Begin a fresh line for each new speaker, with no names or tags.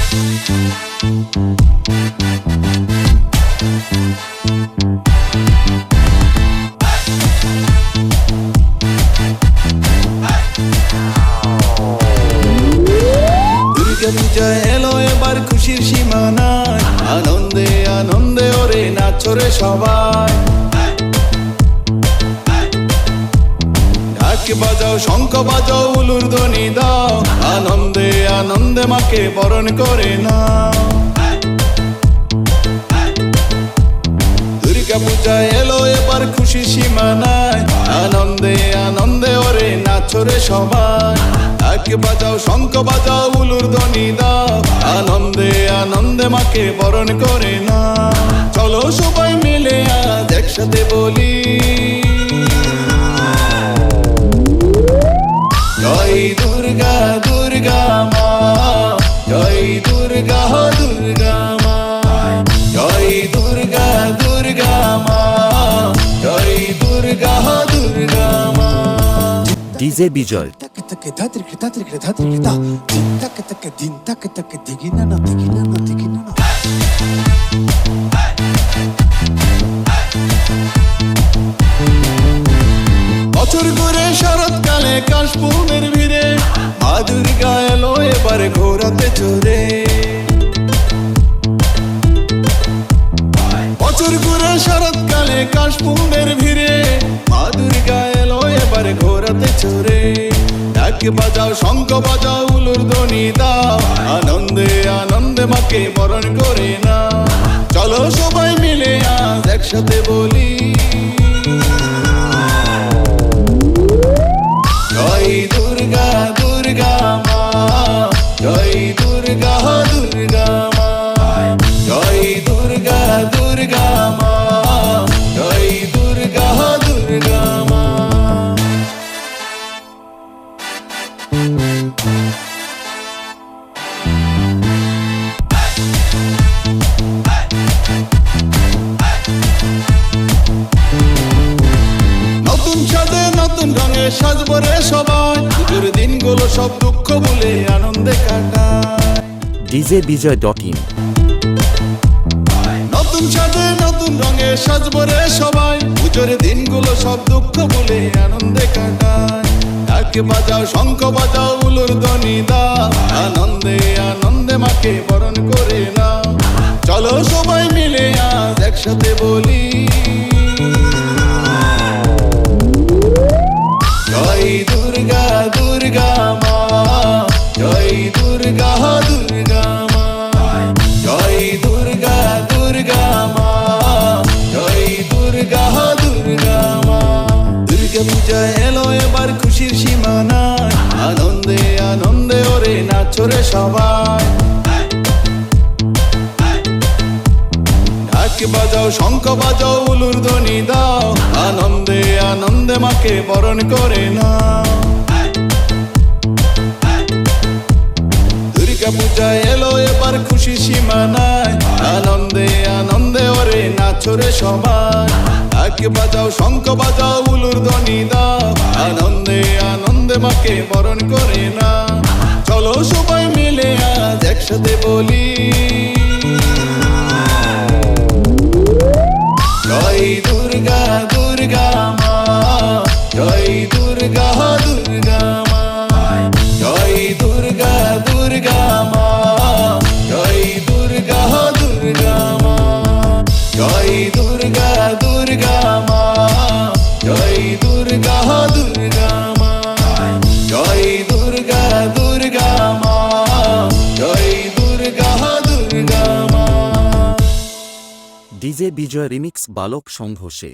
দুর্গা পূজা এলো এবার খুশির সীমানায়, আনন্দে আনন্দে ওরে নাচো রে সবাই। ঢাক বাজাও, শঙ্খ বাজাও, উলুর ধ্বনি দাও, আনন্দে আনন্দে মাকে বরণ করে নাও। দুর্গা পূজা এলো এবার খুশির সীমানায়, আনন্দে আনন্দে ওরে নাচো রে সবাই। ঢাক বাজাও, শঙ্খ বাজাও, উলুর ধ্বনি দাও, আনন্দে আনন্দে মাকে বরণ করে নাও। চলো সবাই মিলে আজ একসাথে বলি, জয় দুর্গা দুর্গা মা, জয় দুর্গা দুর্গা মা, জয় দুর্গা দুর্গা মা, জয় দুর্গা দুর্গা মা।
ডিজে বিজয়।
বছর ঘুরে শরৎকালে কাশফুলের ভিড়ে, মা দুর্গা এলো এবার ঘোরাতে চড়ে। বছর ঘুরে শরৎকালে কাশফুলের ভিড়ে, মা দুর্গা এলো এবার ঘোরাতে চড়ে। ঢাক বাজাও, শঙ্খ বাজাও, উলুর ধ্বনি দাও, আনন্দে আনন্দে মাকে বরণ করে নাও। চলো সবাই মিলে আজ একসাথে বলি, জয় দুর্গা দুর্গা মা, জয় দুর্গা দুর্গা মা, জয় দুর্গা দুর্গা মা, জয় দুর্গা দুর্গা মা। নতুন সাজে নতুন রঙে সাজবো রে সবাই, পুজোর দিনগুলো সব দুঃখ ভুলে আনন্দে কাটায়।
ডিজে বিজয়.in।
নতুন সাজে নতুন রঙে সাজবো রে সবাই, পুজোর দিনগুলো সব দুঃখ ভুলে আনন্দে কাটায়। ঢাক বাজাও, শঙ্খ বাজাও, উলুর ধ্বনি দাও, আনন্দে আনন্দে মাকে বরণ করে নাও। চলো সবাই মিলে আজ একসাথে বলি, জয় দুর্গা দুর্গা মা, জয় দুর্গা দুর্গা মা, জয় দুর্গা দুর্গা মা, জয় দুর্গা দুর্গা মা। দুর্গা পূজা এলো এবার খুশির সীমানায়, আনন্দে আনন্দে ওরে নাচো রে সবাই। ঢাক বাজাও, শঙ্খ বাজাও, উলুর ধ্বনি দাও, আনন্দে আনন্দে মাকে বরণ করে নাও। দুর্গা পূজা এলো এবার খুশি সীমানায়, আনন্দে আনন্দে ওরে নাচো রে সবাই। ঢাক বাজাও, শঙ্খ বাজাও, উলুর ধ্বনি দাও, আনন্দে আনন্দে মাকে বরণ করে নাও। চলো সবাই মিলে আজ একসাথে বলি, জয় দুর্গা দুর্গা মা, জয় দুর্গা দুর্গা মা, জয় দুর্গা দুর্গা মা, জয় দুর্গা দুর্গা মা, জয় দুর্গা দুর্গা মা, জয় দুর্গা দুর্গা মা, জয় দুর্গা দুর্গা মা, জয় দুর্গা দুর্গা মা।
ডিজে বিজয় রিমিক্স বালক সংঘোষে।